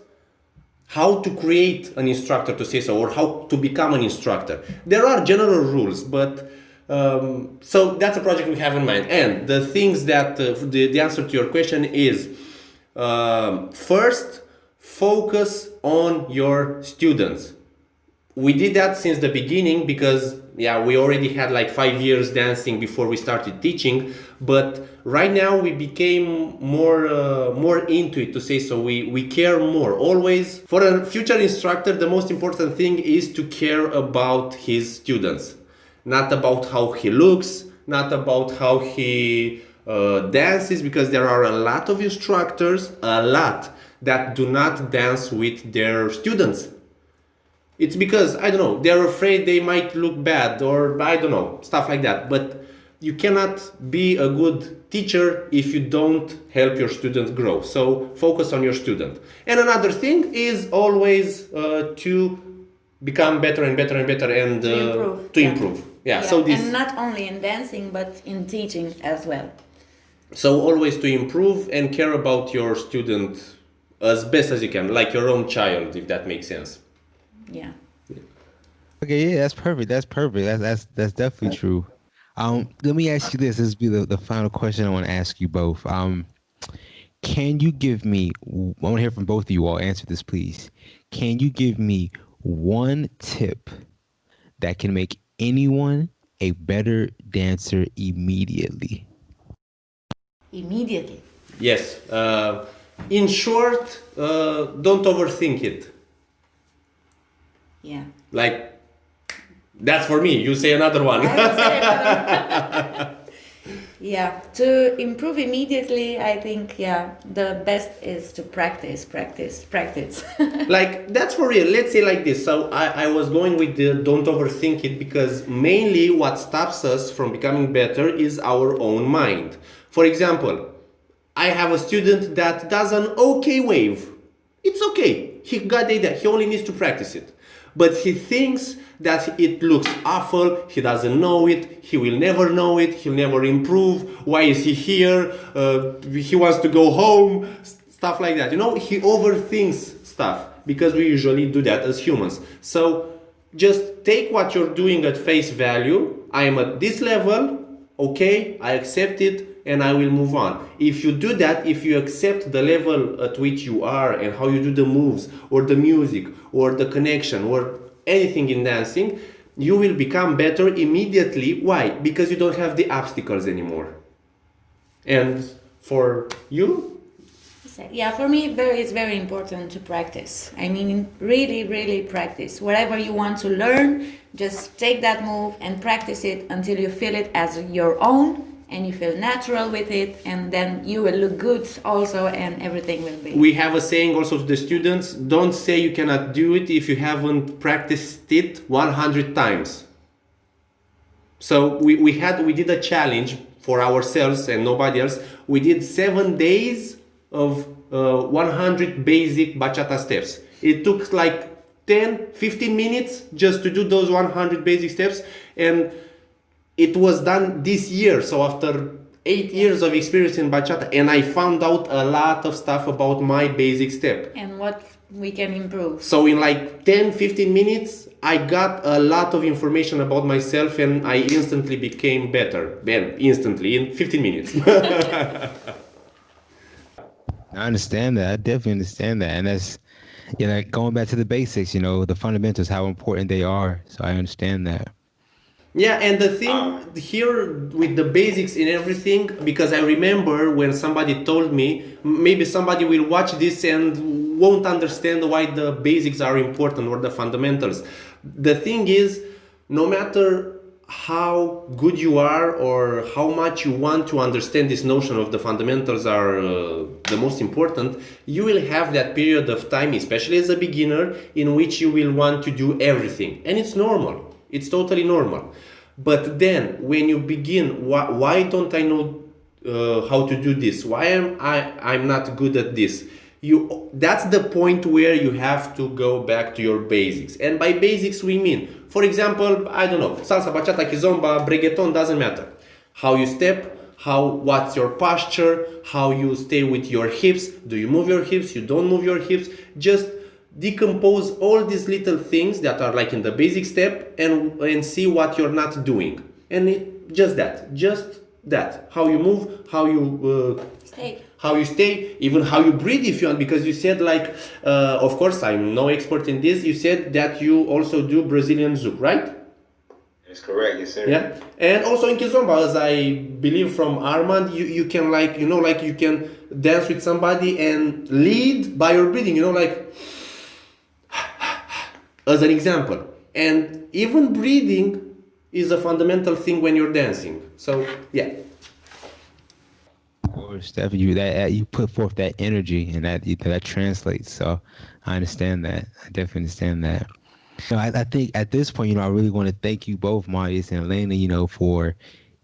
how to create an instructor, to say so, or how to become an instructor. There are general rules, but so that's a project we have in mind. And the things that the answer to your question is, first, focus on your students. We did that since the beginning because we already had like 5 years dancing before we started teaching, but right now we became more into it, to say so. We care more. Always, for a future instructor, the most important thing is to care about his students, not about how he looks, not about how he dances, because there are a lot of instructors, that do not dance with their students. It's because, I don't know, they're afraid they might look bad, or I don't know, stuff like that. But you cannot be a good teacher if you don't help your student grow. So focus on your student. And another thing is always to become better and better and better, and To improve. improve. Yeah. So this, and not only in dancing but in teaching as well. so always to improve and care about your student as best as you can, like your own child, if that makes sense. Yeah. Okay, yeah, that's perfect. That's perfect. That's definitely true. Let me ask you this. This will be the final question I want to ask you both. Can you give me? I want to hear from both of you all. Answer this, please. Can you give me one tip that can make anyone a better dancer immediately. Immediately. Yes. In short, don't overthink it. Yeah. Like, that's for me. You say another one. I will say another. Yeah, to improve immediately, I think, yeah, the best is to practice, practice, practice. Like, that's for real. Let's say like this. So I was going with the don't overthink it, because mainly what stops us from becoming better is our own mind. For example, I have a student that does an okay wave. It's okay. He got the idea. He only needs to practice it. But he thinks that it looks awful. He doesn't know it. He will never know it. He'll never improve. Why is he here? He wants to go home. Stuff like that. You know, he overthinks stuff, because we usually do that as humans. So just take what you're doing at face value. I am at this level. Okay, I accept it, and I will move on. If you do that, if you accept the level at which you are and how you do the moves or the music or the connection or anything in dancing, you will become better immediately. Why? Because you don't have the obstacles anymore. And for you? Yeah, for me, it's very important to practice. I mean, really, really practice. Whatever you want to learn, just take that move and practice it until you feel it as your own and you feel natural with it, and then you will look good also, and everything will be. We have a saying also to the students: don't say you cannot do it if you haven't practiced it 100 times. So we did a challenge for ourselves and nobody else. We did 7 days of 100 basic bachata steps. It took like 10-15 minutes just to do those 100 basic steps, and it was done this year. So after 8 years of experience in bachata, and I found out a lot of stuff about my basic step and what we can improve. So in like 10-15 minutes I got a lot of information about myself, and I instantly became better. Instantly, in 15 minutes. I understand that. I definitely understand that. And that's, like going back to the basics, the fundamentals, how important they are. So I understand that. Yeah, and the thing here with the basics in everything, because I remember when somebody told me, maybe somebody will watch this and won't understand why the basics are important or the fundamentals. The thing is, no matter how good you are or how much you want to understand this notion of the fundamentals are the most important, you will have that period of time, especially as a beginner, in which you will want to do everything. And it's normal. It's totally normal. But then when you begin, why don't I know how to do this? Why am I'm not good at this? That's the point where you have to go back to your basics. And by basics we mean, for example, I don't know, salsa, bachata, kizomba, reggaeton, doesn't matter. How you step, what's your posture, how you stay with your hips, do you move your hips, you don't move your hips, just decompose all these little things that are like in the basic step and see what you're not doing. And just that. How you move, how you stay, even how you breathe if you want, because you said like, of course I'm no expert in this, you said that you also do Brazilian Zouk, right? That's correct, yes sir. Yeah, and also in Kizomba, as I believe from Armand, you can like, you can dance with somebody and lead by your breathing, like as an example. And even breathing is a fundamental thing when you're dancing. So yeah. Or Steph, you put forth that energy, and that translates. So I understand that. I definitely understand that. I think at this point, I really want to thank you both, Marius and Elena, for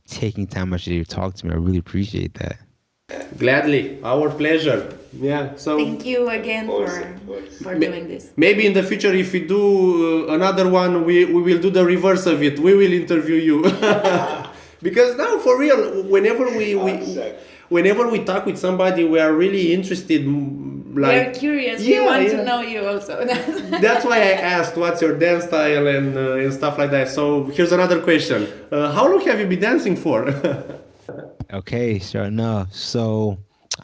taking time out of your day to talk to me. I really appreciate that. Gladly, our pleasure. Yeah. So thank you again for doing this. Maybe in the future, if we do another one, we will do the reverse of it. We will interview you. Because now, for real, whenever we talk with somebody, we are really interested. We're curious. We want to know you also. That's why I asked what's your dance style and stuff like that. So here's another question. How long have you been dancing for? Okay, sure enough. So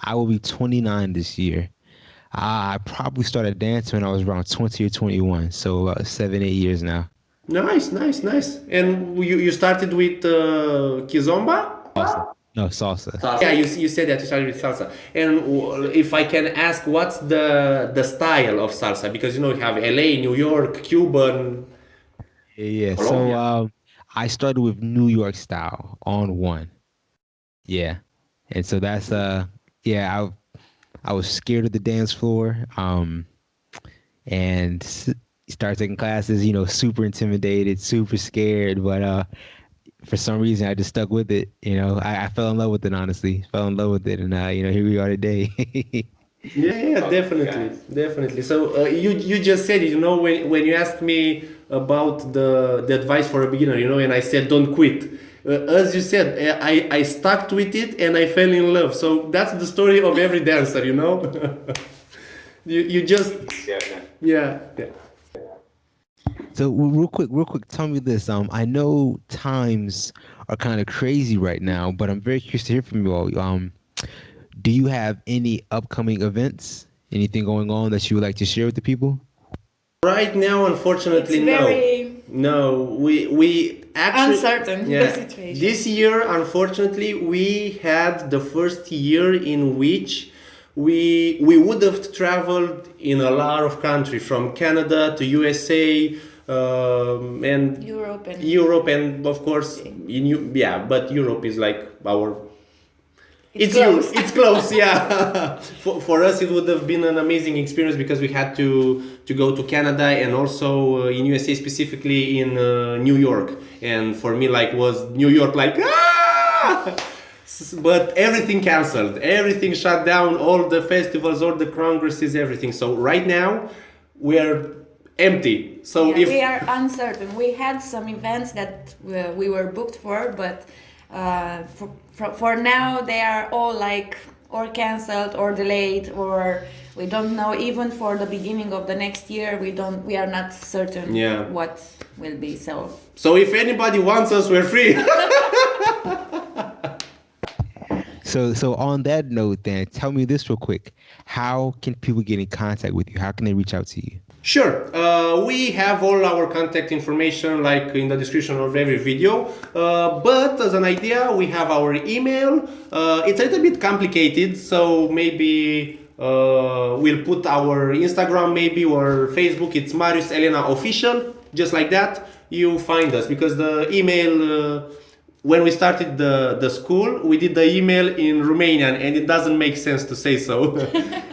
I will be 29 this year. I probably started dancing when I was around 20 or 21, so about 7, 8 years now. Nice, nice, nice. And you started with kizomba? Salsa. No, salsa. Yeah, you said that you started with salsa. And if I can ask, what's the style of salsa? Because you know you have LA, New York, Cuban. Yeah, yeah. So I started with New York style on one. Yeah. And so that's yeah, I was scared of the dance floor. And started taking classes, super intimidated, super scared, but for some reason I just stuck with it. I fell in love with it, honestly. Fell in love with it, and here we are today. Yeah, yeah, Okay, definitely, guys. definitely. So you just said it, when you asked me about the advice for a beginner, and I said don't quit. As you said, I stuck with it and I fell in love. So that's the story of every dancer, you just Yeah, yeah, yeah. So real quick, tell me this. I know times are kind of crazy right now, but I'm very curious to hear from you all. Do you have any upcoming events? Anything going on that you would like to share with the people? Right now, It's unfortunately, no. very No, we actually, uncertain, the yeah. situation. This year, unfortunately, we had the first year in which we would have traveled in a lot of countries, from Canada to USA, and Europe and Europe, and of course yeah, but Europe is like our it's close. It's close, yeah. For us, it would have been an amazing experience because we had to go to Canada and also in USA, specifically in New York. And for me, like, was New York like ah! But everything canceled, everything shut down, all the festivals, all the congresses, everything. So right now, we are empty. So Yeah, if we are uncertain. We had some events that we were booked for, but for now they are all like or cancelled or delayed, or we don't know. Even for the beginning of the next year, we are not certain Yeah. what will be. so if anybody wants us, we're free. So on that note, then tell me this real quick. How can people get in contact with you? How can they reach out to you? Sure. We have all our contact information like in the description of every video. But as an idea, we have our email. It's a little bit complicated, so maybe we'll put our Instagram maybe or Facebook. It's Marius&Elena official. Just like that, you find us because the email. When we started the school, we did the email in Romanian, and it doesn't make sense to say so.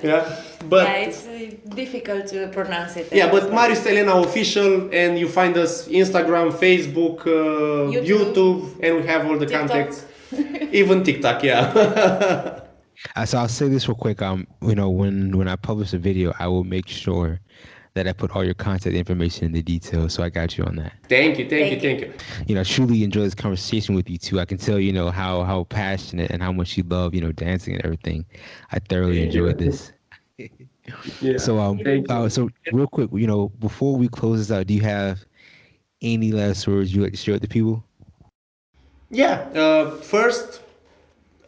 Yeah, but Yeah, it's difficult to pronounce it. yeah, but Marius&Elena official, and you find us Instagram, Facebook, YouTube, and we have all the TikTok. contacts, even TikTok. Yeah. So I'll say this real quick. When I publish a video, I will make sure that I put all your contact information in the details. So I got you on that. Thank you, thank you, Thank thank you. I truly enjoy this conversation with you too. I can tell, how passionate and how much you love, dancing and everything. I thoroughly enjoyed this. Yeah. So Thank you. so real quick, before we close this out, do you have any last words you like to share with the people? Yeah. First,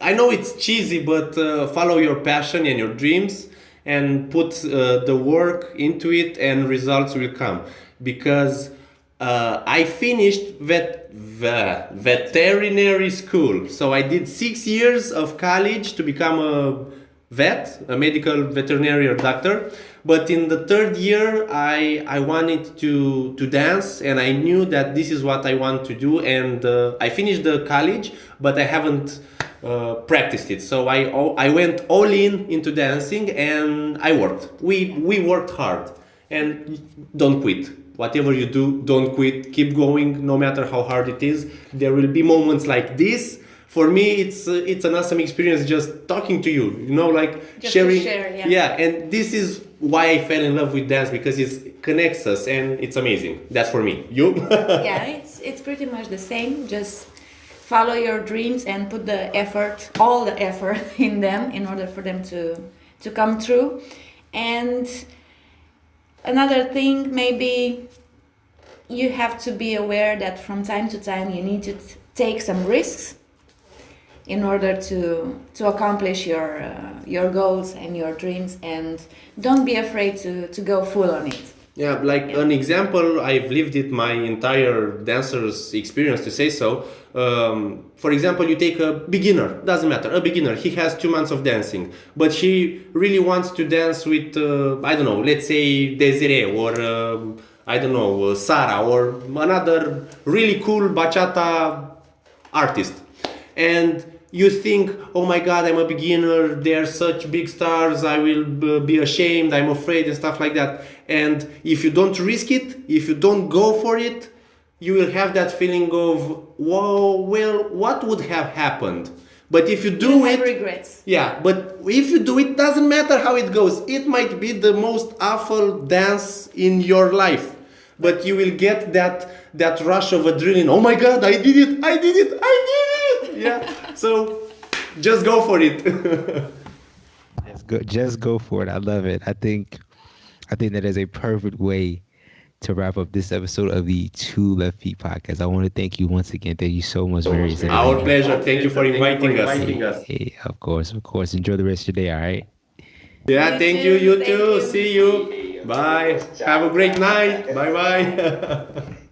I know it's cheesy, but follow your passion and your dreams and put the work into it, and results will come. Because I finished veterinary school, so I did 6 years of college to become a medical veterinary doctor. But in the third year, I wanted to dance, and I knew that this is what I want to do. And I finished the college, but I haven't practiced it. So I went all in into dancing, and I worked. We worked hard, and don't quit. Whatever you do, don't quit. Keep going, no matter how hard it is. There will be moments like this. For me, it's an awesome experience just talking to you. Like Just to sharing. share, yeah. Yeah, and this is why I fell in love with dance, because it connects us and it's amazing. That's for me. You? Yeah, it's pretty much the same. Just follow your dreams and put the effort, all the effort in them in order for them to come true. And another thing, maybe you have to be aware that from time to time you need to take some risks in order to accomplish your goals and your dreams, and don't be afraid to go full on it. Yeah, like an example, I've lived it my entire dancer's experience to say so. For example, you take a beginner, doesn't matter, a beginner, he has 2 months of dancing, but he really wants to dance with, I don't know, let's say Desiree or, I don't know, Sara or another really cool bachata artist. And you think, oh my god, I'm a beginner, they're such big stars, I will be ashamed, I'm afraid, and stuff like that. And if you don't risk it, if you don't go for it, you will have that feeling of, whoa, well, what would have happened? But if you do You it, have regrets. yeah, but if you do it, doesn't matter how it goes. It might be the most awful dance in your life, but you will get that rush of adrenaline. Oh my god, I did it! I did it! I did it! Yeah. So just go for it. Just go for it. I love it. I think that is a perfect way to wrap up this episode of the Two Left Feet podcast. I want to thank you once again. Thank you so much, Marius and Our Elena. pleasure. Thank you for inviting us. Hey, of course, of course. Enjoy the rest of your day. All right. Yeah, You thank too, you. You thank too. you. See you. Bye. Have a great night. Bye bye.